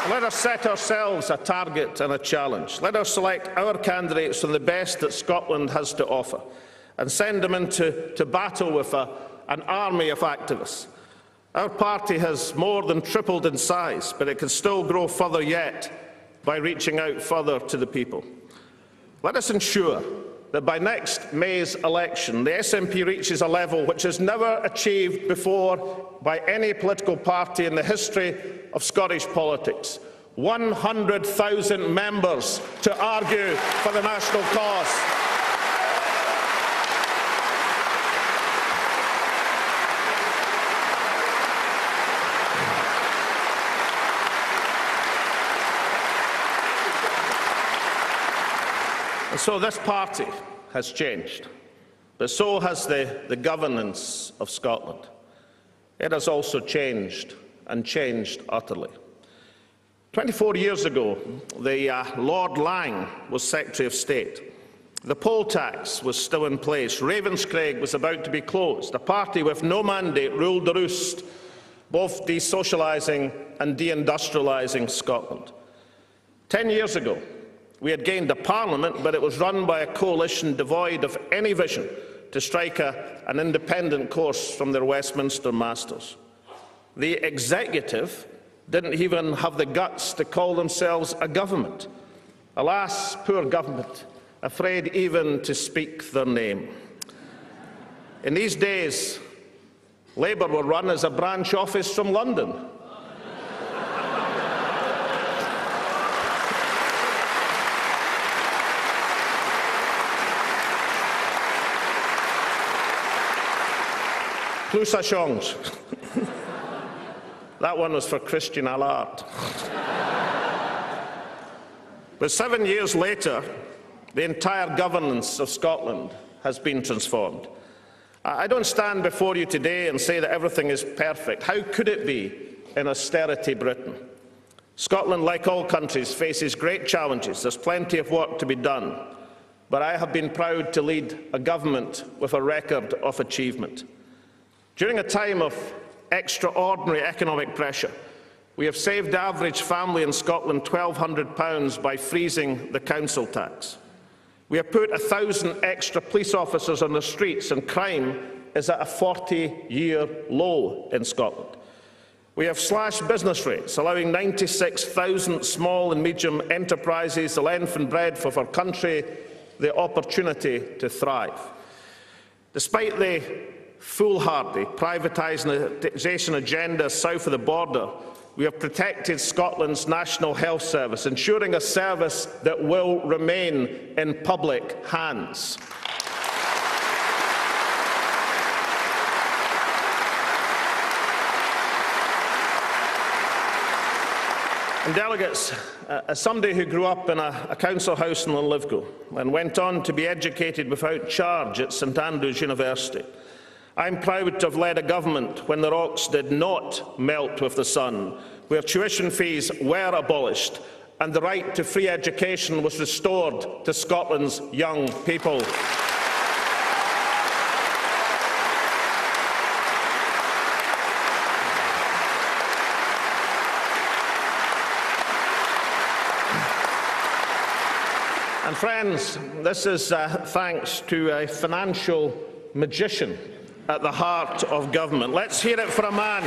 Let us set ourselves a target and a challenge. Let us select our candidates from the best that Scotland has to offer and send them into battle with an army of activists. Our party has more than tripled in size, but it can still grow further yet by reaching out further to the people. Let us ensure that by next May's election, the SNP reaches a level which is never achieved before by any political party in the history of Scottish politics. 100,000 members to argue for the national cause. And so this party has changed, but so has the governance of Scotland. It has also changed, and changed utterly. 24 years ago, the Lord Lang was Secretary of State. The poll tax was still in place. Ravenscraig was about to be closed. A party with no mandate ruled the roost, both desocialising and deindustrialising Scotland. 10 years ago, we had gained a parliament, but it was run by a coalition devoid of any vision to strike an independent course from their Westminster masters. The executive didn't even have the guts to call themselves a government. Alas, poor government, afraid even to speak their name. In these days, Labour were run as a branch office from London. Plus ça change. That one was for Christian Allard. But 7 years later, the entire governance of Scotland has been transformed. I don't stand before you today and say that everything is perfect. How could it be in austerity Britain? Scotland, like all countries, faces great challenges. There's plenty of work to be done. But I have been proud to lead a government with a record of achievement. During a time of extraordinary economic pressure, we have saved the average family in Scotland £1,200 by freezing the council tax. We have put 1,000 extra police officers on the streets, and crime is at a 40-year low in Scotland. We have slashed business rates, allowing 96,000 small and medium enterprises, the length and breadth of our country, the opportunity to thrive. Despite the foolhardy privatisation agenda south of the border, we have protected Scotland's National Health Service, ensuring a service that will remain in public hands. And delegates, as somebody who grew up in a council house in Linlithgow and went on to be educated without charge at St Andrews University, I'm proud to have led a government when the rocks did not melt with the sun, where tuition fees were abolished and the right to free education was restored to Scotland's young people. And friends, this is thanks to a financial magician at the heart of government. Let's hear it for a man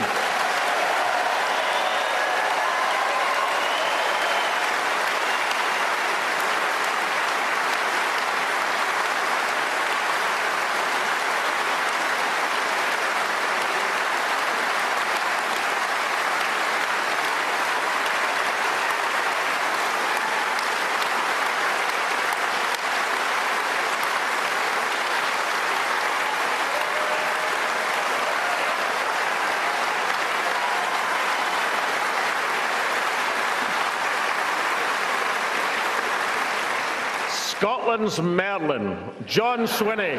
Scotland's Merlin, John Swinney,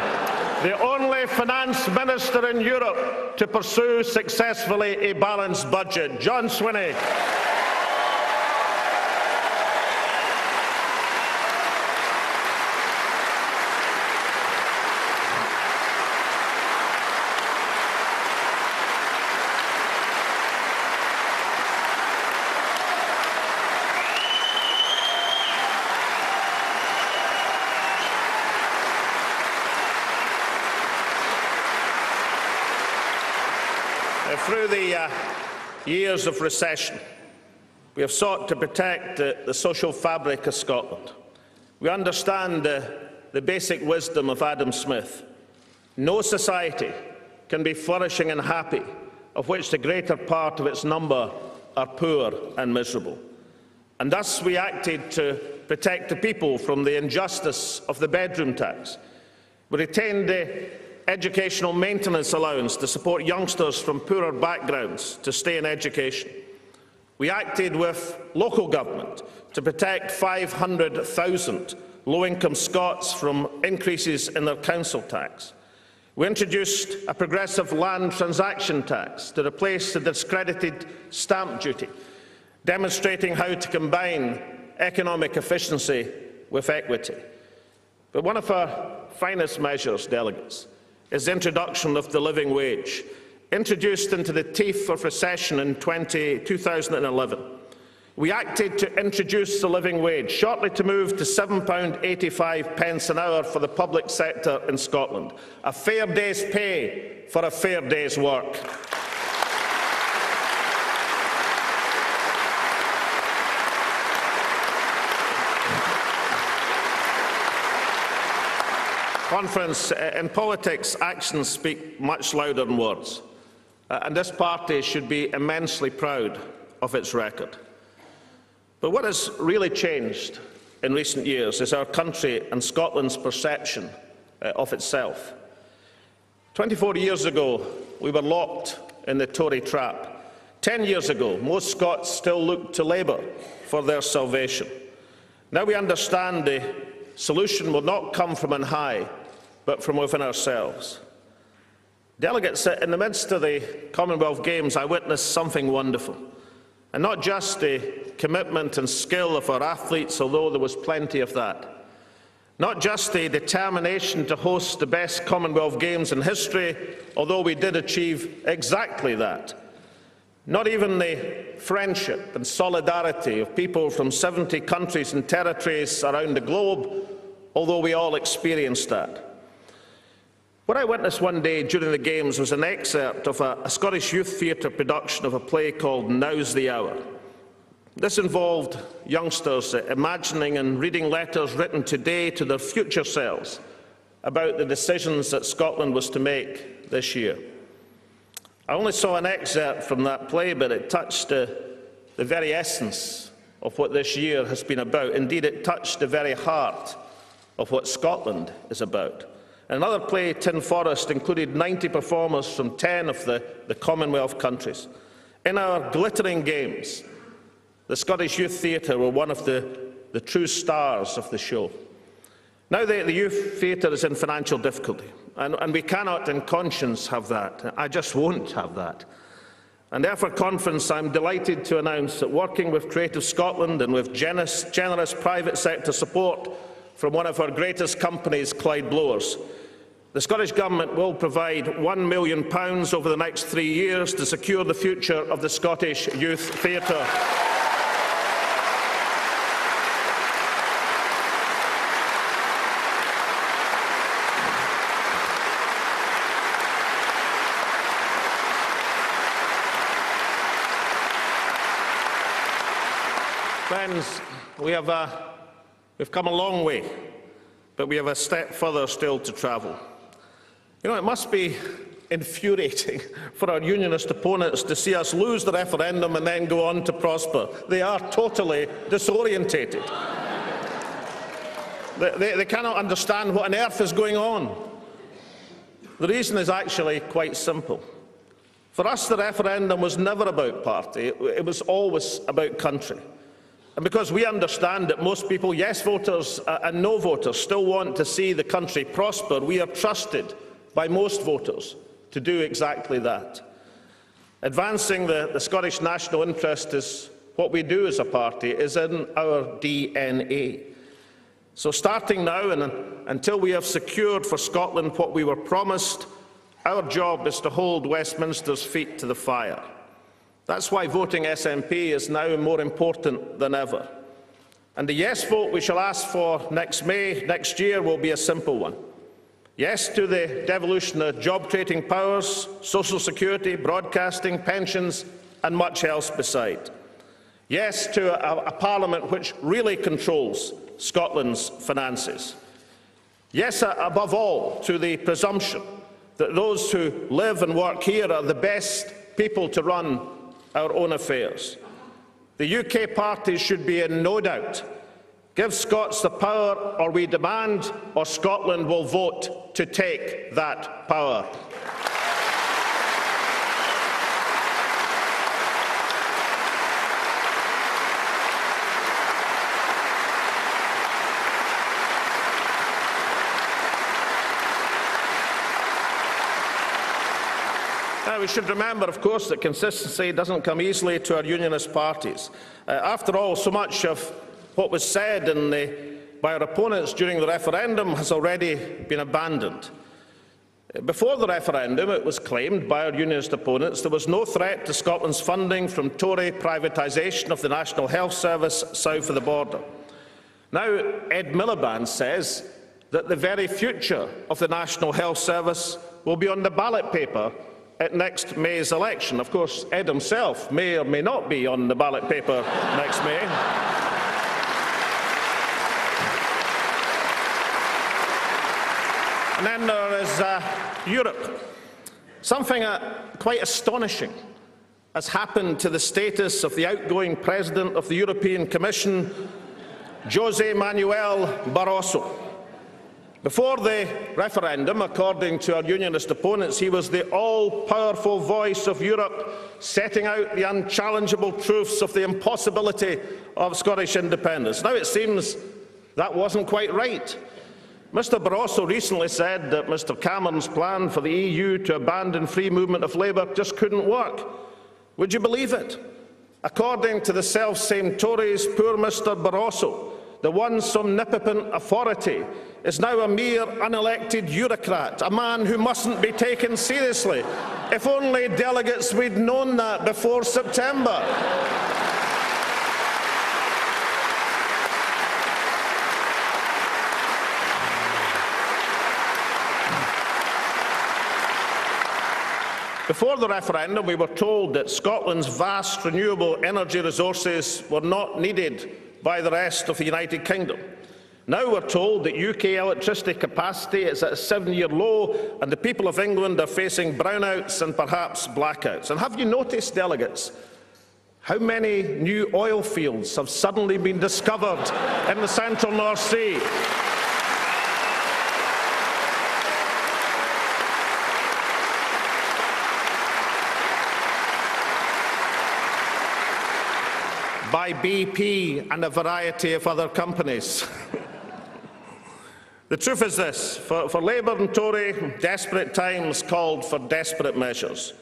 the only finance minister in Europe to pursue successfully a balanced budget. John Swinney. Through the years of recession, we have sought to protect the social fabric of Scotland. We understand the basic wisdom of Adam Smith. No society can be flourishing and happy of which the greater part of its number are poor and miserable. And thus we acted to protect the people from the injustice of the bedroom tax. We retained the educational maintenance allowance to support youngsters from poorer backgrounds to stay in education. We acted with local government to protect 500,000 low-income Scots from increases in their council tax. We introduced a progressive land transaction tax to replace the discredited stamp duty, demonstrating how to combine economic efficiency with equity. But one of our finest measures, delegates, is the introduction of the living wage, introduced into the teeth of recession in 2011. We acted to introduce the living wage, shortly to move to £7.85 an hour for the public sector in Scotland, a fair day's pay for a fair day's work. Conference, in politics, actions speak much louder than words, and this party should be immensely proud of its record. But what has really changed in recent years is our country and Scotland's perception of itself. 24 years ago, we were locked in the Tory trap. 10 years ago, most Scots still looked to Labour for their salvation. Now we understand the solution will not come from on high, but from within ourselves. Delegates, in the midst of the Commonwealth Games, I witnessed something wonderful. And not just the commitment and skill of our athletes, although there was plenty of that. Not just the determination to host the best Commonwealth Games in history, although we did achieve exactly that. Not even the friendship and solidarity of people from 70 countries and territories around the globe, although we all experienced that. What I witnessed one day during the Games was an excerpt of a Scottish Youth Theatre production of a play called Now's the Hour. This involved youngsters imagining and reading letters written today to their future selves about the decisions that Scotland was to make this year. I only saw an excerpt from that play, but it touched the very essence of what this year has been about. Indeed, it touched the very heart of what Scotland is about. Another play, Tin Forest, included 90 performers from 10 of the Commonwealth countries. In our glittering Games, the Scottish Youth Theatre were one of the true stars of the show. Now the Youth Theatre is in financial difficulty, and we cannot in conscience have that. I just won't have that. And therefore, Conference, I'm delighted to announce that working with Creative Scotland and with generous private sector support from one of our greatest companies, Clyde Blowers, the Scottish Government will provide £1 million over the next 3 years to secure the future of the Scottish Youth Theatre. Friends, we've come a long way, but we have a step further still to travel. You know, it must be infuriating for our unionist opponents to see us lose the referendum and then go on to prosper. They are totally disorientated. They cannot understand what on earth is going on. The reason is actually quite simple. For us, the referendum was never about party. It was always about country. And because we understand that most people, yes voters and no voters, still want to see the country prosper, we are trusted by most voters to do exactly that. Advancing the Scottish national interest is what we do as a party, is in our DNA. So starting now and until we have secured for Scotland what we were promised, our job is to hold Westminster's feet to the fire. That's why voting SNP is now more important than ever. And the yes vote we shall ask for next May, next year, will be a simple one. Yes to the devolution of job-creating powers, social security, broadcasting, pensions and much else beside. Yes to a Parliament which really controls Scotland's finances. Yes, above all, to the presumption that those who live and work here are the best people to run our own affairs. The UK parties should be in no doubt. Give Scots the power, or we demand, or Scotland will vote to take that power. Now, we should remember, of course, that consistency doesn't come easily to our unionist parties. After all, so much of what was said by our opponents during the referendum has already been abandoned. Before the referendum, it was claimed by our unionist opponents there was no threat to Scotland's funding from Tory privatisation of the National Health Service south of the border. Now, Ed Miliband says that the very future of the National Health Service will be on the ballot paper at next May's election. Of course, Ed himself may or may not be on the ballot paper next May. And then there is Europe. Something quite astonishing has happened to the status of the outgoing President of the European Commission, José Manuel Barroso. Before the referendum, according to our unionist opponents, he was the all-powerful voice of Europe, setting out the unchallengeable truths of the impossibility of Scottish independence. Now it seems that wasn't quite right. Mr Barroso recently said that Mr Cameron's plan for the EU to abandon free movement of labour just couldn't work. Would you believe it? According to the self-same Tories, poor Mr Barroso, the once omnipotent authority, is now a mere unelected bureaucrat, a man who mustn't be taken seriously. If only delegates we'd known that before September. Before the referendum, we were told that Scotland's vast renewable energy resources were not needed by the rest of the United Kingdom. Now we're told that UK electricity capacity is at a 7-year low and the people of England are facing brownouts and perhaps blackouts. And have you noticed, delegates, how many new oil fields have suddenly been discovered in the central North Sea? By BP and a variety of other companies. The truth is this, for Labour and Tory, desperate times called for desperate measures.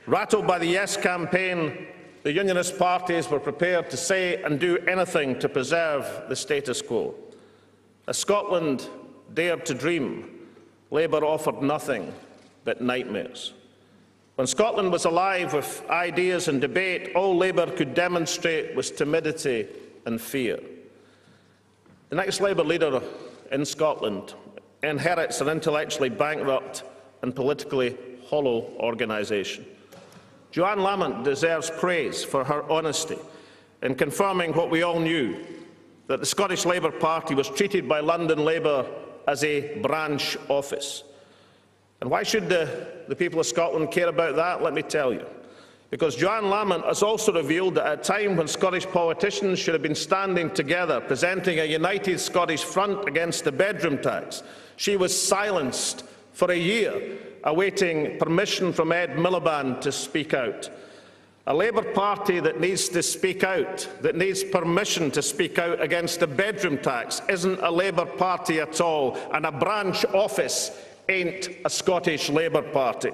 Rattled by the Yes campaign, the unionist parties were prepared to say and do anything to preserve the status quo. As Scotland dared to dream, Labour offered nothing but nightmares. When Scotland was alive with ideas and debate, all Labour could demonstrate was timidity and fear. The next Labour leader in Scotland inherits an intellectually bankrupt and politically hollow organisation. Joanne Lamont deserves praise for her honesty in confirming what we all knew, that the Scottish Labour Party was treated by London Labour as a branch office. And why should the people of Scotland care about that? Let me tell you. Because Joanne Lamont has also revealed that at a time when Scottish politicians should have been standing together, presenting a united Scottish front against the bedroom tax, she was silenced for a year, awaiting permission from Ed Miliband to speak out. A Labour Party that needs to speak out, that needs permission to speak out against the bedroom tax, isn't a Labour Party at all, and a branch office ain't a Scottish Labour Party.